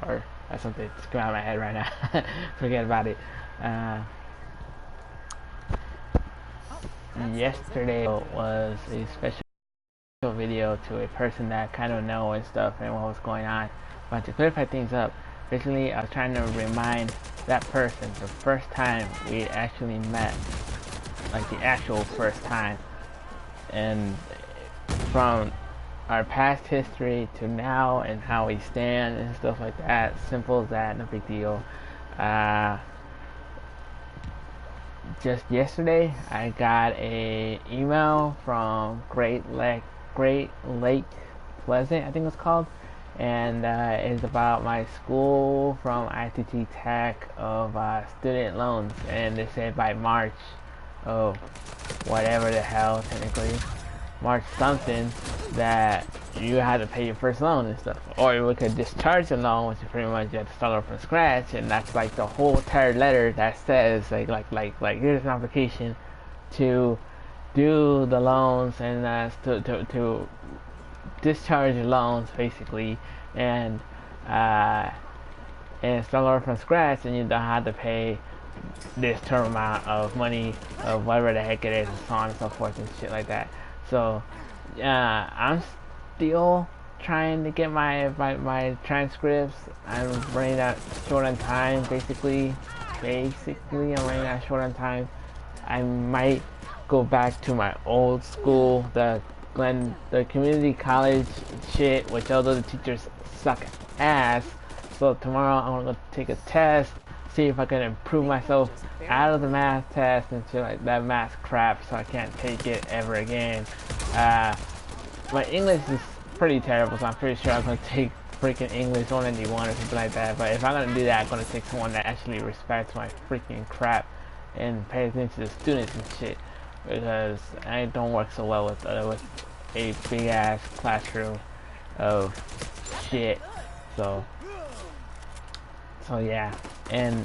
or that's something that's coming out of my head right now. Forget about it. Yesterday was a special video to a person that I kind of know and stuff and what was going on. But to clarify things up, basically I was trying to remind that person the first time we actually met, like the actual first time, and from our past history to now and how we stand and stuff like that. Simple as that, no big deal. Just yesterday I got a email from Great Lake Pleasant, I think it's called, and it's about my school from ITT Tech of student loans, and they said by March of whatever the hell, technically March something, that you had to pay your first loan and stuff, or we could discharge the loan, which is pretty much you have to start over from scratch. And that's like the whole entire letter that says like here's an application to do the loans and to discharge your loans basically, and start over from scratch, and you don't have to pay this term amount of money of whatever the heck it is, and so on and so forth and shit like that. So I'm still trying to get my transcripts. I'm running out short on time, basically I'm running out short on time. I might go back to my old school, the community college shit, which although the teachers suck ass. So tomorrow I'm gonna go take a test, see if I can improve myself out of the math test and shit like that math crap, so I can't take it ever again. My English is pretty terrible, so I'm pretty sure I'm gonna take freaking English 191 or something like that. But if I'm gonna do that, I'm gonna take someone that actually respects my freaking crap and pays attention to the students and shit, because I don't work so well with a big ass classroom of shit. So yeah, and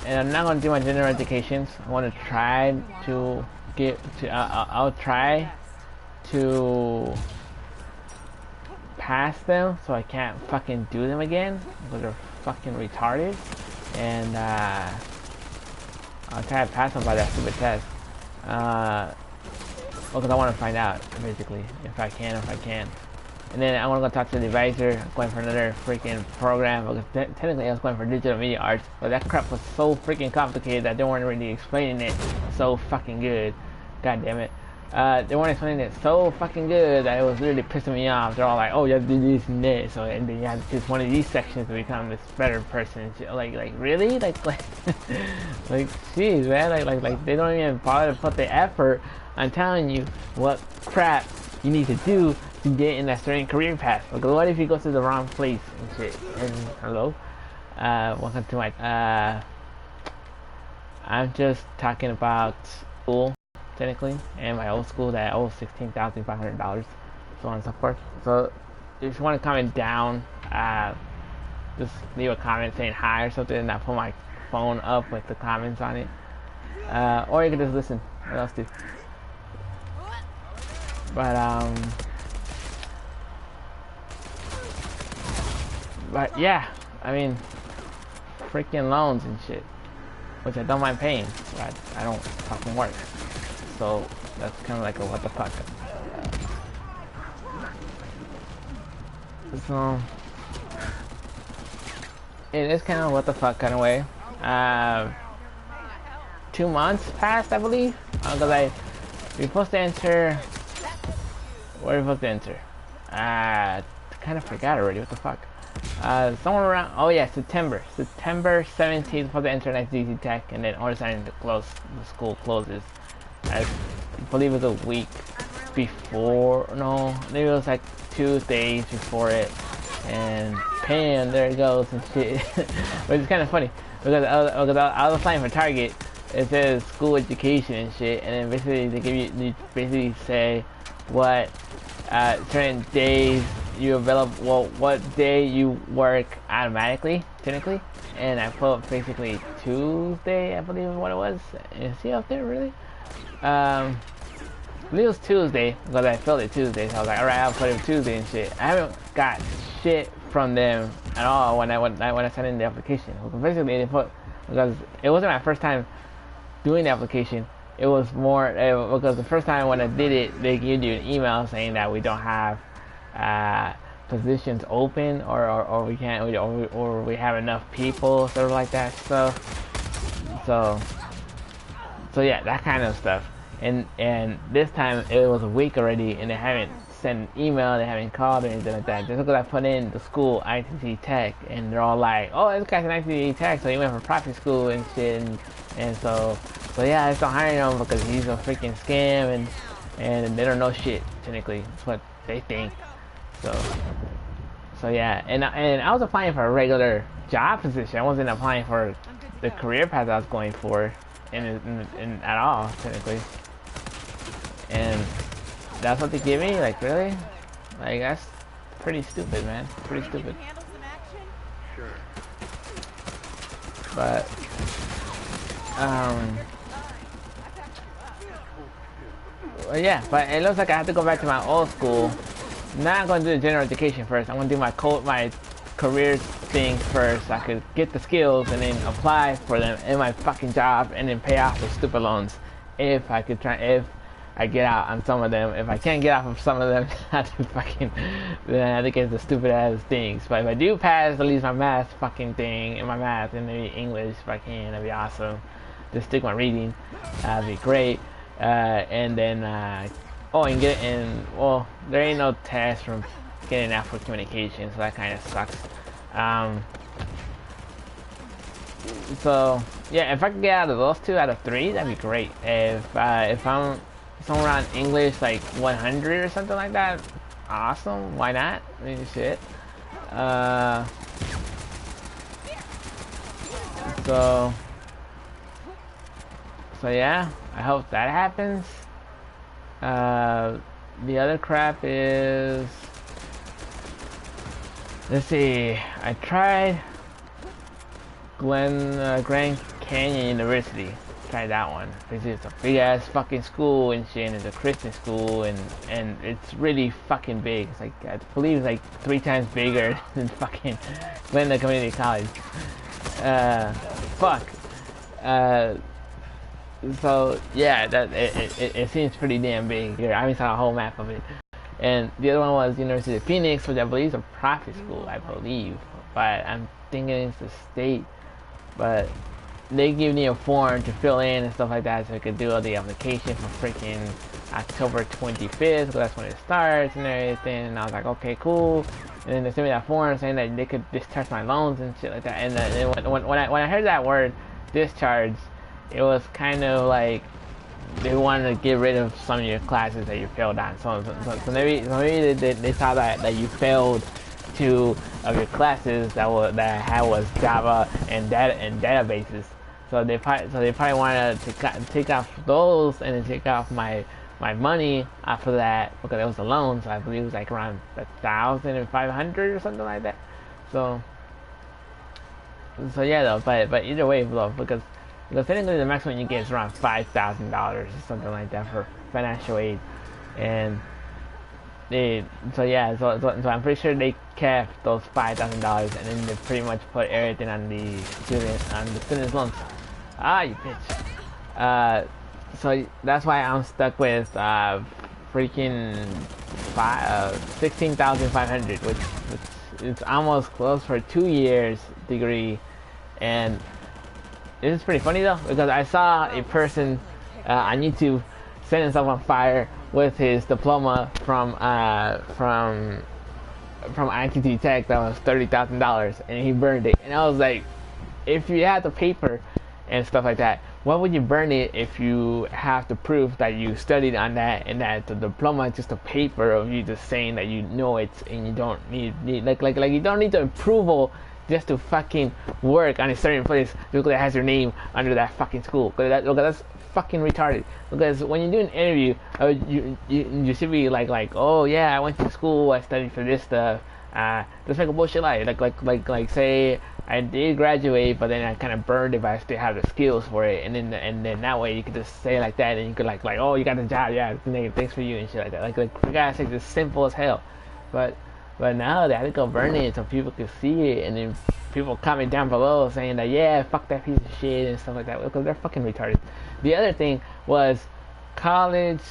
I'm not gonna do my general educations. I want to try to get to. I'll try to pass them, so I can't fucking do them again because they're fucking retarded. And I'll try to pass them by that stupid test. Because I want to find out basically if I can. And then I want to go talk to the advisor. I'm going for another freaking program, because technically I was going for digital media arts, but that crap was so freaking complicated that they weren't really explaining it so fucking good. God damn it. They weren't explaining it so fucking good that it was literally pissing me off. They're all like, oh, you have to do this and this, so, and then you have to choose one of these sections to become this better person. Like really? Like, jeez, man. Like they don't even bother to put the effort on telling you what crap you need to do to get in that certain career path. Because what if you go to the wrong place and shit? And hello, welcome to my. I'm just talking about school, technically, and my old school that I owe $16,500, so on and so forth. So if you want to comment down, just leave a comment saying hi or something, and I'll put my phone up with the comments on it. Or you can just listen. What else do? But yeah, I mean, freaking loans and shit, which I don't mind paying, but I don't fucking work. So that's kind of like a what the fuck. So it is kind of what the fuck kind of way. 2 months passed, I believe, because we're supposed to enter. What are we supposed to enter? Kind of forgot already. What the fuck? Somewhere around. Oh yeah, September 17th supposed to enter next DT Tech, and then all of a sudden the school closes. I believe it was a week before. No, maybe it was like 2 days before it, and bam, there it goes and shit. Which is kind of funny because I was applying for Target. It says school education and shit, and then basically they basically say what certain days you available, well, what day you work automatically, technically, and I put basically Tuesday, I believe is what it was. Is he up there really? I believe it was Tuesday because I filled it Tuesday, so I was like, alright, I'll put it Tuesday and shit. I haven't got shit from them at all when I sent in the application. Basically, they put, because it wasn't my first time doing the application. It was more because the first time when I did it, they gave you an email saying that we don't have positions open, or we can't, or we have enough people, sort of like that stuff. So yeah, that kind of stuff. And this time it was a week already, and they haven't sent an email, they haven't called or anything like that. Just because I put in the school ITT Tech, and they're all like, "Oh, this guy's an ITT Tech, so he went for private school and shit," and so yeah, I still hiring him because he's a freaking scam, and they don't know shit. Technically, that's what they think. So yeah, and I was applying for a regular job position. I wasn't applying for the career path I was going for, in at all, technically. And that's what they give me? Like, really? Like, that's pretty stupid, man. Pretty stupid. But, well, yeah, but it looks like I have to go back to my old school. Now I'm going to do the general education first. I'm going to do my career thing first, so I could get the skills and then apply for them in my fucking job, and then pay off the stupid loans if I get out on some of them. If I can't get off of some of them, then I have to get the stupid ass things. But if I do pass at least my math fucking thing, and my math and maybe English, if I can, that'd be awesome. Just stick my reading, that'd be great. And then well, there ain't no test from getting that for communication, so that kind of sucks. So yeah, if I could get out of those 2 out of 3, that'd be great. If I'm somewhere around English like 100 or something like that, awesome. Why not? I mean, shit. So yeah, I hope that happens. The other crap is, let's see, I tried Grand Canyon University. Tried that one. Basically, it's a big ass fucking school and shit, and it's a Christian school, and it's really fucking big. It's like, I believe it's like 3 times bigger than fucking Glenda Community College. So yeah, that it seems pretty damn big. I haven't saw a whole map of it. And the other one was University of Phoenix, which I believe is a private school, I believe. But I'm thinking it's a state. But they give me a form to fill in and stuff like that, so I could do all the application for freaking October 25th, because that's when it starts and everything. And I was like, okay, cool. And then they sent me that form saying that they could discharge my loans and shit like that. And then when I heard that word, discharge, it was kind of like they wanted to get rid of some of your classes that you failed on. So maybe they saw that you failed 2 of your classes that I had was Java and databases. So they probably wanted to take off those, and then take off my money after that, because it was a loan. So I believe it was like around 1,500 or something like that. So yeah, though. But either way, though, because technically the maximum you get is around $5,000 or something like that for financial aid. And so I'm pretty sure they kept those $5,000, and then they pretty much put everything on the student's loans. Ah, you bitch. So that's why I'm stuck with freaking 16,500, which is almost close for 2 years degree. And this is pretty funny though, because I saw a person on YouTube set himself on fire with his diploma from ITT Tech that was $30,000, and he burned it. And I was like, if you had the paper and stuff like that, why would you burn it if you have to prove that you studied on that, and that the diploma is just a paper of you just saying that you know it, and you don't need like you don't need the approval just to fucking work on a certain place because it has your name under that fucking school. Because that's fucking retarded. Because when you do an interview, you should be like, oh yeah, I went to school, I studied for this stuff. Just make a bullshit lie. Like say I did graduate, but then I kind of burned it, but I still have the skills for it. And then that way you could just say like that, and you could like oh, you got the job, yeah, thanks for you and shit like that. Like for God's sake, it's simple as hell. But But now they had to go burn it so people could see it, and then people comment down below saying that yeah, fuck that piece of shit and stuff like that because they're fucking retarded. The other thing was college,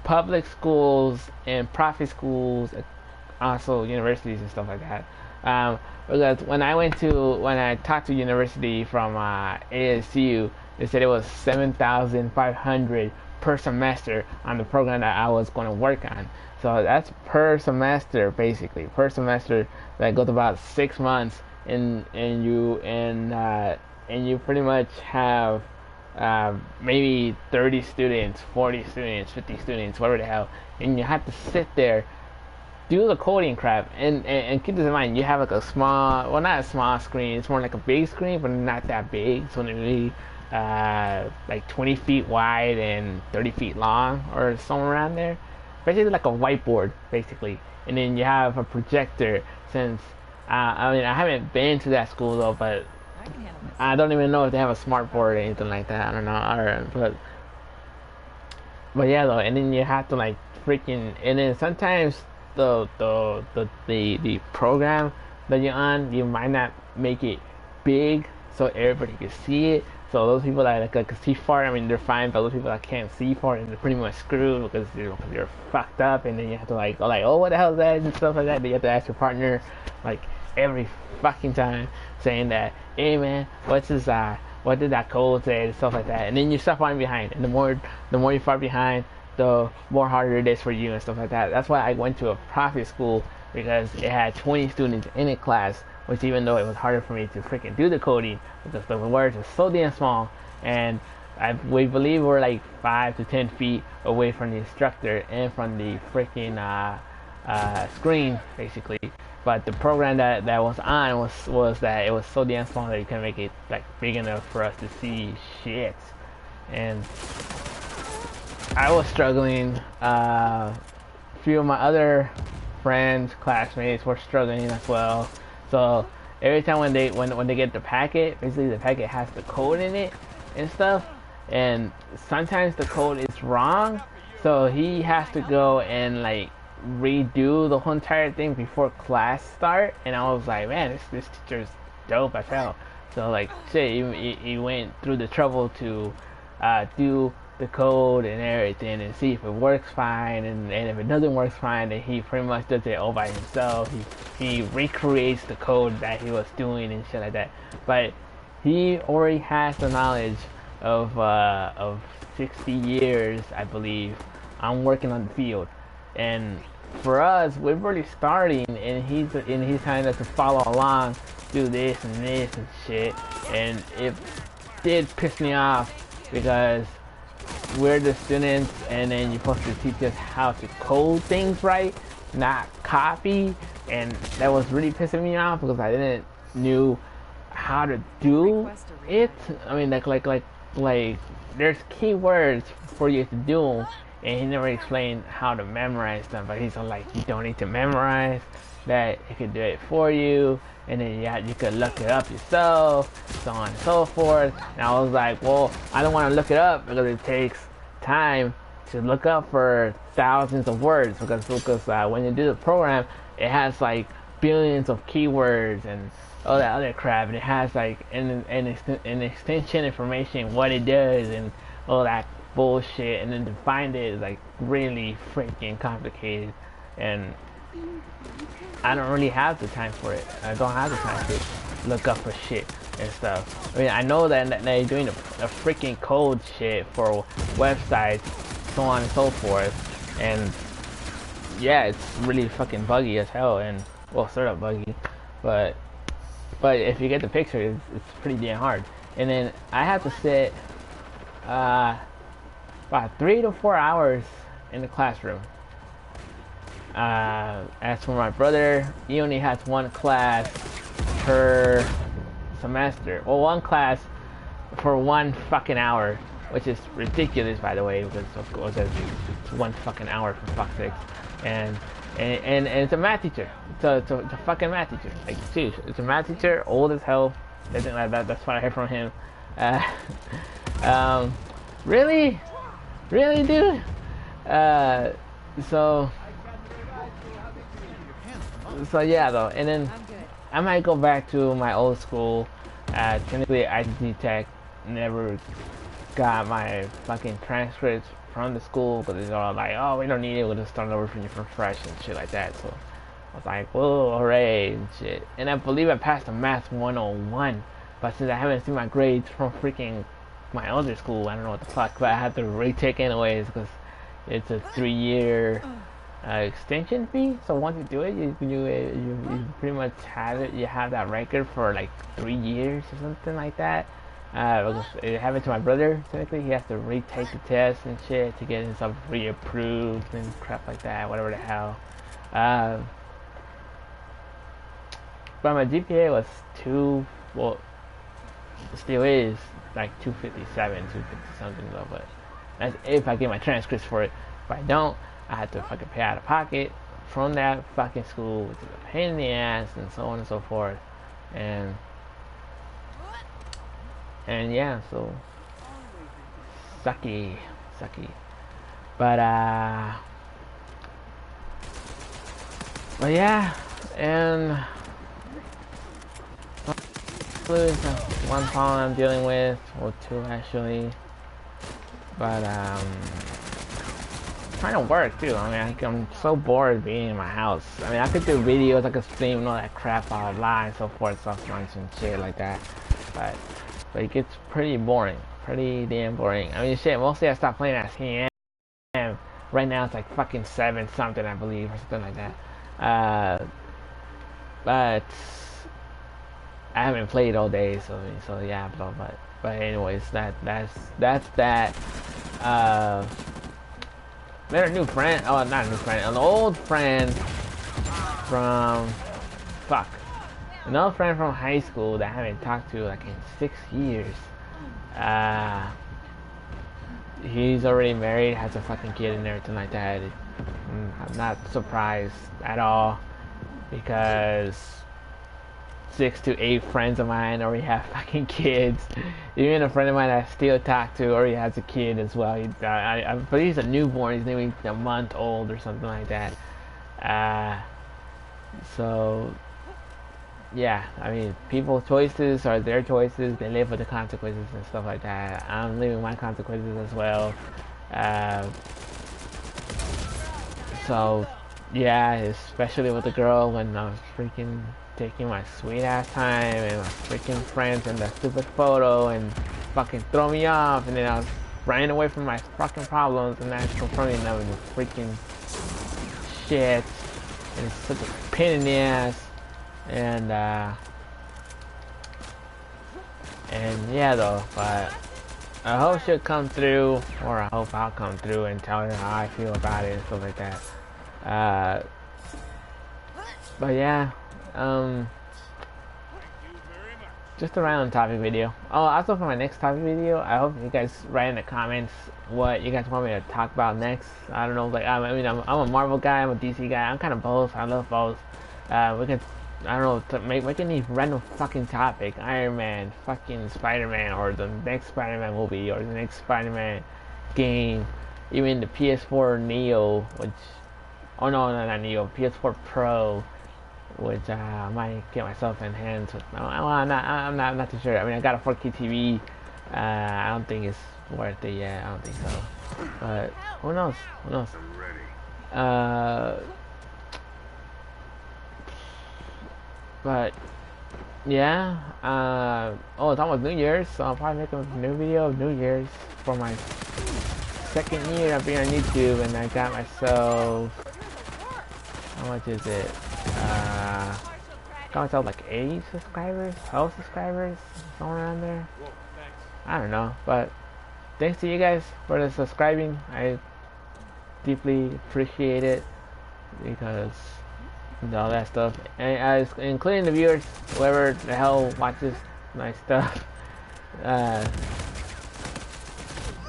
public schools, and private schools, also universities and stuff like that. Because when I talked to university from ASU, they said it was 7,500 per semester on the program that I was going to work on. So that's per semester, basically per semester. That goes about 6 months, and you pretty much have maybe 30 students, 40 students, 50 students, whatever the hell, and you have to sit there, do the coding crap, and keep this in mind. You have like a small, well, not a small screen. It's more like a big screen, but not that big. It's only like 20 feet wide and 30 feet long, or somewhere around there. Basically, like a whiteboard, basically. And then you have a projector. Since I mean, I haven't been to that school though, but I don't even know if they have a smart board or anything like that. I don't know. But yeah, though. And then you have to like freaking. And then sometimes the program that you're on, you might not make it big so everybody can see it. So those people that like can see far, I mean, they're fine. But those people that can't see far, and they're pretty much screwed because you're fucked up. And then you have to like go like, oh, what the hell is that and stuff like that. Then you have to ask your partner like every fucking time, saying that, hey man, what did that code say and stuff like that. And then you're so far behind. And the more you're far behind, the more harder it is for you and stuff like that. That's why I went to a private school, because it had 20 students in a class, which even though it was harder for me to freaking do the coding because the words are so damn small, and we believe we're like 5 to 10 feet away from the instructor and from the freaking screen, basically. But the program that was on was that it was so damn small that you couldn't make it like big enough for us to see shit. And I was struggling. A few of my other friends, classmates, were struggling as well. So every time when they get the packet, basically the packet has the code in it and stuff. And sometimes the code is wrong, so he has to go and like redo the whole entire thing before class start. And I was like, man, this teacher's dope as hell. So like shit, he went through the trouble to do the code and everything and see if it works fine, and if it doesn't work fine, then he pretty much does it all by himself. He recreates the code that he was doing and shit like that. But he already has the knowledge of 60 years, I believe, on working on the field. And for us, we're really starting, and he's trying to follow along, do this and this and shit. And it did piss me off, because we're the students, and then you're supposed to teach us how to code things right, not copy. And that was really pissing me off, because I didn't knew how to do it. I mean, like there's keywords for you to do, and he never explained how to memorize them. But he's like, you don't need to memorize that, it can do it for you, and then you could look it up yourself, so on and so forth. And I was like, well, I don't want to look it up, because it takes time to look up for thousands of words, because when you do the program, it has like billions of keywords and all that other crap, and it has like an extension information, what it does and all that bullshit, and then to find it is like really freaking complicated, and I don't really have the time for it. I don't have the time to look up for shit and stuff. I mean, I know that they're doing a freaking code shit for websites, so on and so forth, and yeah, it's really fucking buggy as hell, and well, sort of buggy, but if you get the picture, it's pretty damn hard. And then I have to sit about 3 to 4 hours in the classroom. As for my brother, he only has one class per semester. Well, one class for 1 fucking hour, which is ridiculous, by the way, because of course it's 1 fucking hour, for fuck's sake. And it's a math teacher. It's a fucking math teacher. Like, dude, it's a math teacher, old as hell. Something like that. That's what I heard from him. Really, dude. So So yeah, though, and then I might go back to my old school. Technically, ITT Tech never got my fucking transcripts from the school because it's all like, oh, we don't need it. We'll just start over from fresh and shit like that. So I was like, whoa, hooray and shit. And I believe I passed the Math 101, but since I haven't seen my grades from freaking my other school, I don't know what the fuck. But I had to retake anyways because it's a 3-year extension fee. So once you do it, you pretty much have it. You have that record for like 3 years or something like that. Because it happened to my brother. Technically, he has to retake the test and shit to get himself reapproved and crap like that. Whatever the hell. But my GPA was well, still is like 257, 250 something though. But that's if I get my transcripts for it. If I don't, I have to fucking pay out of pocket from that fucking school, which is a pain in the ass, and so on and so forth. And yeah, so sucky. But yeah, and one problem I'm dealing with, or two actually. But trying to work too. I mean, I'm so bored being in my house. I mean, I could do videos, I could stream and all that crap online and so forth, soft launch and shit like that. But it gets pretty boring, pretty damn boring. I mean, shit. Mostly I stopped playing at 10 a.m. Right now it's like fucking 7 something, I believe, or something like that. But I haven't played all day, so yeah. But anyways, that's that. Met a new friend. Oh, not a new friend. An old friend from an old friend from high school that I haven't talked to like in 6 years. He's already married, has a fucking kid and everything like that. I'm not surprised at all because 6 to 8 friends of mine already have fucking kids. Even a friend of mine I still talk to already has a kid as well. But he's a newborn. He's maybe a month old or something like that. So yeah, I mean, people's choices are their choices. They live with the consequences and stuff like that. I'm living my consequences as well. So yeah, especially with the girl when I was freaking taking my sweet ass time and my freaking friends and that stupid photo and fucking throw me off, and then I was running away from my fucking problems and now confronting them with freaking shit, and it's such a pain in the ass. And yeah though, but I hope she'll come through, or I hope I'll come through and tell her how I feel about it and stuff like that. But yeah, just a random topic video. Oh, also for my next topic video, I hope you guys write in the comments what you guys want me to talk about next. I don't know, like I'm a Marvel guy, I'm a DC guy, I'm kind of both. I love both. We can, I don't know, make any random fucking topic. Iron Man, fucking Spider-Man, or the next Spider-Man movie, or the next Spider-Man game, even the PS4 Neo, which, oh no, not Neo, PS4 Pro, which I might get myself in hands with. I'm not too sure. I mean, I got a 4K TV. I don't think it's worth it yet. I don't think so. But who knows? Who knows? But yeah. Oh, it's almost New Year's, so I'll probably make a new video of New Year's for my second year of being on YouTube, and I got myself. How much is it? Got myself like 80 subscribers, 12 subscribers, somewhere around there. I don't know, but thanks to you guys for the subscribing. I deeply appreciate it because all that stuff, and including the viewers, whoever the hell watches my stuff.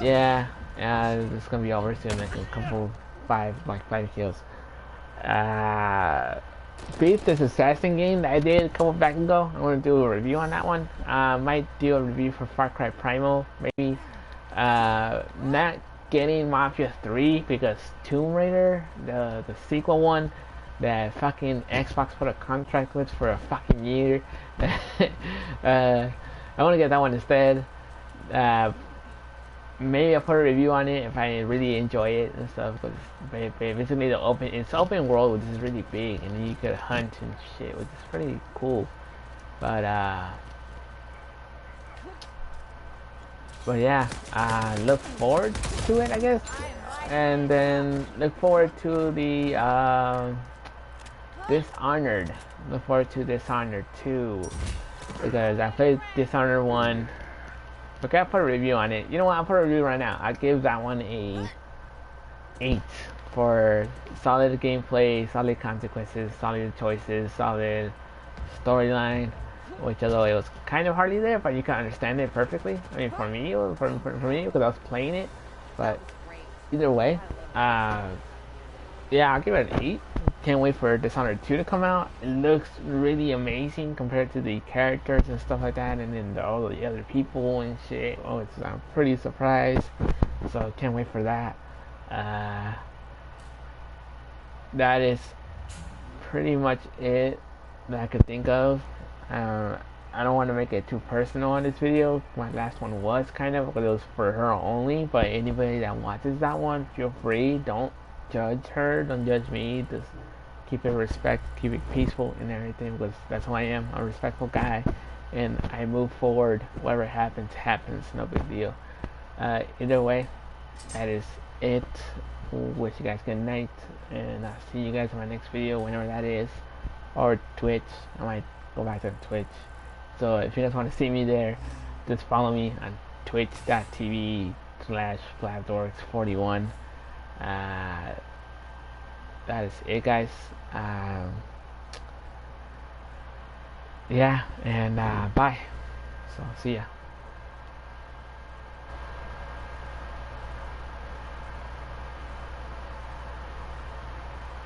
Yeah, it's gonna be over soon. Like a couple, 5 kills. Beat this assassin game that I did a couple back ago. I want to do a review on that one. Might do a review for Far Cry Primal, maybe. Not getting Mafia 3 because Tomb Raider, the sequel one, that fucking Xbox put a contract with for a fucking year. I want to get that one instead. Uh, Maybe I'll put a review on it if I really enjoy it and stuff. Cause basically it's open world, which is really big, and you could hunt and shit, which is pretty cool. But yeah, look forward to it, I guess, and then look forward to the Dishonored. Look forward to Dishonored 2 because I played Dishonored 1. Okay, I'll put a review on it. You know what? I'll put a review right now. I give that one a 8 for solid gameplay, solid consequences, solid choices, solid storyline. Which, although it was kind of hardly there, but you can understand it perfectly. I mean, for me, for me, because I was playing it. But either way, yeah, I'll give it an 8. Can't wait for Dishonored 2 to come out. It looks really amazing compared to the characters and stuff like that, and then all the other people and shit. Oh, I'm pretty surprised. So can't wait for that. That is pretty much it that I could think of. I don't want to make it too personal on this video. My last one was kind of, because it was for her only. But anybody that watches that one, feel free. Don't judge her. Don't judge me. Just keep it respect, keep it peaceful and everything, because that's who I am. I'm a respectful guy, and I move forward. Whatever happens, happens. No big deal. Either way, that is it. Wish you guys good night, and I'll see you guys in my next video, whenever that is, or Twitch. I might go back to Twitch. So if you guys want to see me there, just follow me on twitch.tv/flabdorks41. That is it, guys. Yeah, and bye. So see ya.